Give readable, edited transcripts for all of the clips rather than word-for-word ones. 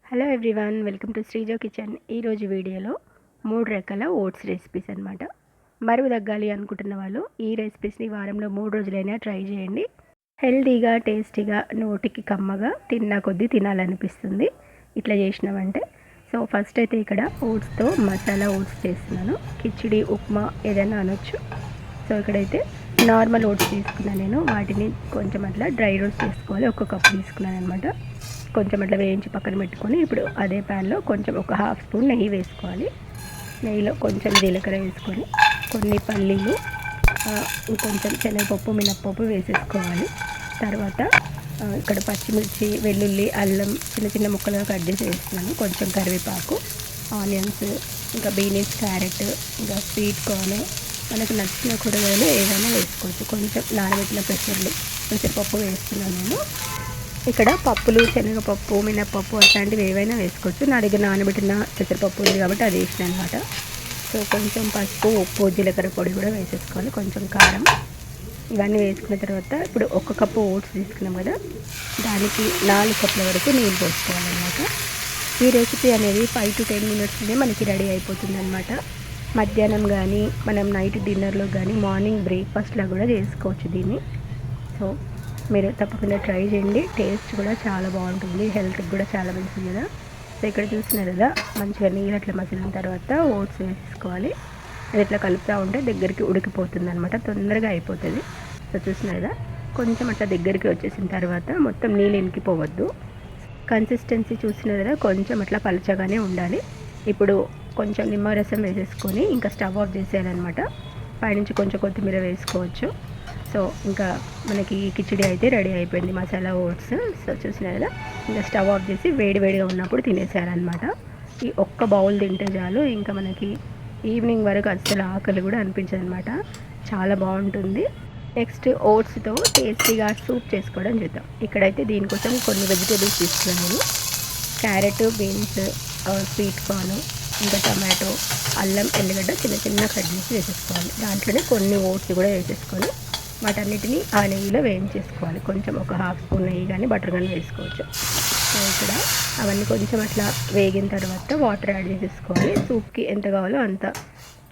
Hello everyone, welcome to Sreejo kitchen. ఈరోజు వీడియోలో 3 రకాల ఓట్స్ రెసిపీస్ అనమాట. బరువు తగ్గాలి అనుకుంటున్న వాళ్ళు ఈ రెసిపీస్ని వారంలో 3 రోజులైనా ట్రై చేయండి. హెల్తీగా, టేస్టీగా, నోటికి కమ్మగా, తిన్నా కొద్దీ తినాలనిపిస్తుంది ఇట్లా చేసినామంటే. సో ఫస్ట్ అయితే ఇక్కడ ఓట్స్తో మసాలా ఓట్స్ చేస్తున్నాను. కిచిడి, ఉప్మా ఏదైనా అనొచ్చు. సో ఇక్కడైతే నార్మల్ ఓట్స్ తీసుకున్నాను నేను. వాటిని కొంచెం అట్లా డ్రై రోస్ట్ చేసుకోవాలి. ఒక కప్పు తీసుకున్నాను అనమాట. కొంచెం అట్లా వేయించి పక్కన పెట్టుకొని ఇప్పుడు అదే ప్యాన్లో కొంచెం ఒక హాఫ్ స్పూన్ నెయ్యి వేసుకోవాలి. నెయ్యిలో కొంచెం జీలకర్ర వేసుకొని కొన్ని పల్లీలు, కొంచెం శనగపప్పు, మినప్పప్పు వేసేసుకోవాలి. తర్వాత ఇక్కడ పచ్చిమిర్చి, వెల్లుల్లి, అల్లం చిన్న చిన్న ముక్కలుగా కట్ చేసి వేస్తున్నాను. కొంచెం కరివేపాకు, ఆనియన్స్, ఇంకా బీనీస్, క్యారెట్, ఇంకా స్వీట్ కార్న్, మనకు నచ్చిన కూరగాయలు ఏదైనా వేసుకోవచ్చు. కొంచెం నానబెట్టిన పెసరపప్పు వేస్తున్నాను నేను. ఇక్కడ పప్పులు, శనగపప్పు, మినప్పప్పు అట్లాంటివి ఏవైనా వేసుకోవచ్చు. నా దగ్గర నానబెట్టిన పెసరపప్పు ఉంది కాబట్టి అది వేసిన అనమాట. సో కొంచెం పసుపు, ఉప్పు, జీలకర్ర పొడి కూడా వేసేసుకోవాలి, కొంచెం కారం. ఇవన్నీ వేసుకున్న తర్వాత ఇప్పుడు 1 కప్పు ఓట్స్ తీసుకున్నాం కదా, దానికి 4 కప్పుల వరకు నీళ్ళు పోసుకోవాలన్నమాట. ఈ రెసిపీ అనేది 5 to 10 మినిట్స్లోనే మనకి రెడీ అయిపోతుంది అనమాట. మధ్యాహ్నం కానీ, మనం నైట్ డిన్నర్లో కానీ, మార్నింగ్ బ్రేక్ఫాస్ట్లో కూడా చేసుకోవచ్చు దీన్ని. సో మీరు తప్పకుండా ట్రై చేయండి. టేస్ట్ కూడా చాలా బాగుంటుంది, హెల్త్కి కూడా చాలా మంచిది కదా. సో ఇక్కడ చూస్తున్నారు కదా, మంచిగా నీళ్ళు అట్లా మసిలిన తర్వాత ఓట్స్ వేసుకోవాలి. అది ఇట్లా కలుపుతూ ఉంటే దగ్గరికి ఉడికిపోతుంది అనమాట, తొందరగా అయిపోతుంది. సో చూస్తున్నారు కదా, కొంచెం అట్లా దగ్గరికి వచ్చేసిన తర్వాత మొత్తం నీళ్ళు ఇంకిపోవద్దు. కన్సిస్టెన్సీ చూస్తున్నారు కదా, కొంచెం అట్లా పలచగానే ఉండాలి. ఇప్పుడు కొంచెం నిమ్మరసం వేసేసుకొని ఇంకా స్టవ్ ఆఫ్ చేసేయాలన్నమాట. పైనుంచి కొంచెం కొత్తిమీర వేసుకోవచ్చు. సో ఇంకా మనకి కిచిడి అయితే రెడీ అయిపోయింది, మసాలా ఓట్స్. సో చూసినా కదా, ఇంకా స్టవ్ ఆఫ్ చేసి వేడివేడిగా ఉన్నప్పుడు తినేసేయాలన్నమాట. ఈ ఒక్క బౌల్ తింటే చాలు, ఇంకా మనకి ఈవినింగ్ వరకు అస్సలు ఆకలి కూడా అనిపించదు అనమాట. చాలా బాగుంటుంది. నెక్స్ట్ ఓట్స్తో టేస్టీగా సూప్ చేసుకోవడం చూద్దాం. ఇక్కడైతే దీనికోసం కొన్ని వెజిటేబుల్స్ తీసుకున్నాను నేను. క్యారెట్, బీన్స్, స్వీట్ కార్న్, ఇంకా టమాటో, అల్లం, ఎల్లిగడ్డ చిన్న చిన్న కట్ చేసి వేసేసుకోవాలి. దాంట్లోనే కొన్ని ఓట్స్ కూడా వేసేసుకొని వాటన్నిటిని ఆ నెయ్యిలో వేయించేసుకోవాలి. కొంచెం ఒక హాఫ్ స్పూన్ నెయ్యి కానీ బటర్ కానీ వేసుకోవచ్చు. సో ఇక్కడ అవన్నీ కొంచెం అట్లా వేగిన తర్వాత వాటర్ యాడ్ చేసేసుకోవాలి. సూప్కి ఎంత కావాలో అంత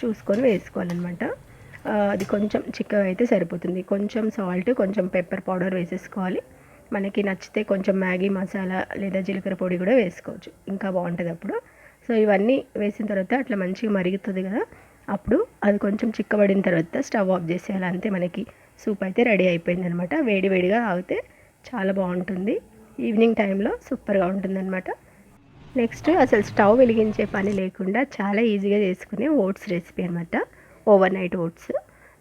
చూసుకొని వేసుకోవాలన్నమాట. అది కొంచెం చిక్కగా అయితే సరిపోతుంది. కొంచెం సాల్ట్, కొంచెం పెప్పర్ పౌడర్ వేసేసుకోవాలి. మనకి నచ్చితే కొంచెం మ్యాగీ మసాలా లేదా జీలకర్ర పొడి కూడా వేసుకోవచ్చు, ఇంకా బాగుంటుంది అప్పుడు. సో ఇవన్నీ వేసిన తర్వాత అట్లా మంచిగా మరుగుతుంది కదా, అప్పుడు అది కొంచెం చిక్కబడిన తర్వాత స్టవ్ ఆఫ్ చేసేయాలి. అంతే, మనకి సూప్ అయితే రెడీ అయిపోయింది అనమాట. వేడివేడిగా తాగితే చాలా బాగుంటుంది. ఈవినింగ్ టైంలో సూపర్గా ఉంటుందన్నమాట. నెక్స్ట్ అసలు స్టవ్ వెలిగించే పని లేకుండా చాలా ఈజీగా చేసుకునే ఓట్స్ రెసిపీ అనమాట, ఓవర్ నైట్ ఓట్స్.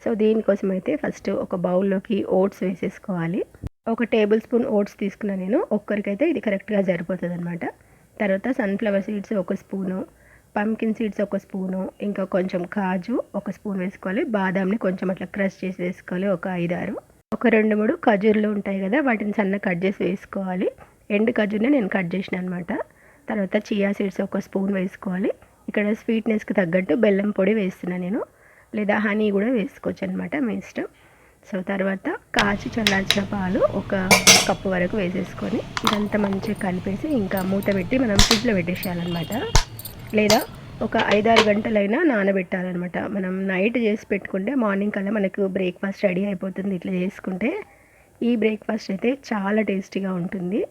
సో దీనికోసం అయితే ఫస్ట్ ఒక బౌల్లోకి ఓట్స్ వేసేసుకోవాలి. 1 టేబుల్ స్పూన్ ఓట్స్ తీసుకున్నా నేను. ఒక్కరికైతే ఇది కరెక్ట్గా సరిపోతుంది అనమాట. తర్వాత sunflower seeds 1 spoon, pumpkin seeds 1 spoon, ఇంకా కొంచెం కాజు 1 స్పూన్ వేసుకోవాలి. బాదాంని కొంచెం అట్లా క్రష్ చేసి వేసుకోవాలి, ఒక 5-6. ఒక 2-3 ఖజూర్లు ఉంటాయి కదా, వాటిని సన్న కట్ చేసి వేసుకోవాలి. ఎండు ఖజూర్ని నేను కట్ చేసిన అనమాట. తర్వాత చియా సీడ్స్ 1 స్పూన్ వేసుకోవాలి. ఇక్కడ స్వీట్నెస్కి తగ్గట్టు బెల్లం పొడి వేస్తున్నాను నేను, లేదా హనీ కూడా వేసుకోవచ్చు అనమాట, మీ ఇష్టం. సో తర్వాత కాచి చల్లార్చిన పాలు 1 కప్పు వరకు వేసేసుకొని ఇదంతా మంచిగా కలిపేసి ఇంకా మూత పెట్టి మనం ఫ్రిడ్జ్లో పెట్టేసేయాలన్నమాట. లేదా ఒక 5-6 గంటలైనా నానబెట్టాలన్నమాట. మనం నైట్ చేసి పెట్టుకుంటే మార్నింగ్ కల్లా మనకు బ్రేక్ఫాస్ట్ రెడీ అయిపోతుంది. ఇట్లా చేసుకుంటే ఈ బ్రేక్ఫాస్ట్ అయితే చాలా టేస్టీగా ఉంటుంది.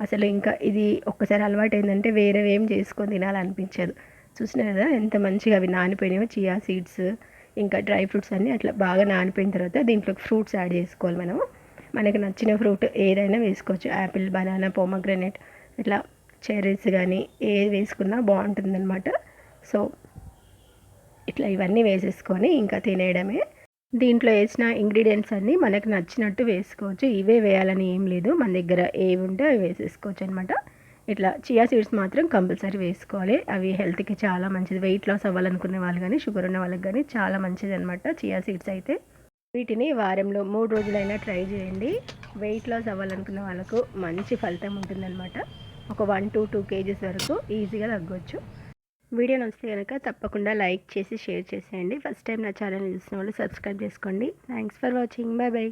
అసలు ఇంకా ఇది ఒక్కసారి అలవాటు అయిందంటే వేరే ఏం చేసుకొని తినాలనిపించదు. చూసినా కదా ఎంత మంచిగా అవి నానిపోయినాయో. చియా సీడ్స్ ఇంకా డ్రై ఫ్రూట్స్ అన్నీ అట్లా బాగా నానిపోయిన తర్వాత దీంట్లో ఫ్రూట్స్ యాడ్ చేసుకోవాలి. మనకు నచ్చిన ఫ్రూట్ ఏదైనా వేసుకోవచ్చు. యాపిల్, బనానా, పోమగ్రనేట్, ఇట్లా చెర్రీస్ కానీ ఏది వేసుకున్నా బాగుంటుందన్నమాట. సో ఇట్లా ఇవన్నీ వేసేసుకొని ఇంకా తినేయడమే. దీంట్లో వేసిన ఇంగ్రీడియంట్స్ అన్నీ మనకు నచ్చినట్టు వేసుకోవచ్చు, ఇవే వేయాలని ఏం లేదు. మన దగ్గర ఏవి ఉంటే అవి వేసేసుకోవచ్చు అనమాట. ఇట్లా చియా సీడ్స్ మాత్రం కంపల్సరీ వేసుకోవాలి, అవి హెల్త్కి చాలా మంచిది. వెయిట్ లాస్ అవ్వాలనుకునే వాళ్ళు కానీ, షుగర్ ఉన్న వాళ్ళకి కానీ చాలా మంచిది అనమాట చియా సీడ్స్ అయితే. వీటిని వారంలో 3 రోజులైనా ట్రై చేయండి. వెయిట్ లాస్ అవ్వాలనుకున్న వాళ్ళకు మంచి ఫలితం ఉంటుందన్నమాట. ఒక 1 to 2 kgs వరకు ఈజీగా తగ్గొచ్చు. వీడియో నచ్చితే కనుక తప్పకుండా లైక్ చేసి షేర్ చేసేయండి. ఫస్ట్ టైం నా ఛానల్ చూసిన వాళ్ళు సబ్స్క్రైబ్ చేసుకోండి. Thanks for watching. Bye bye.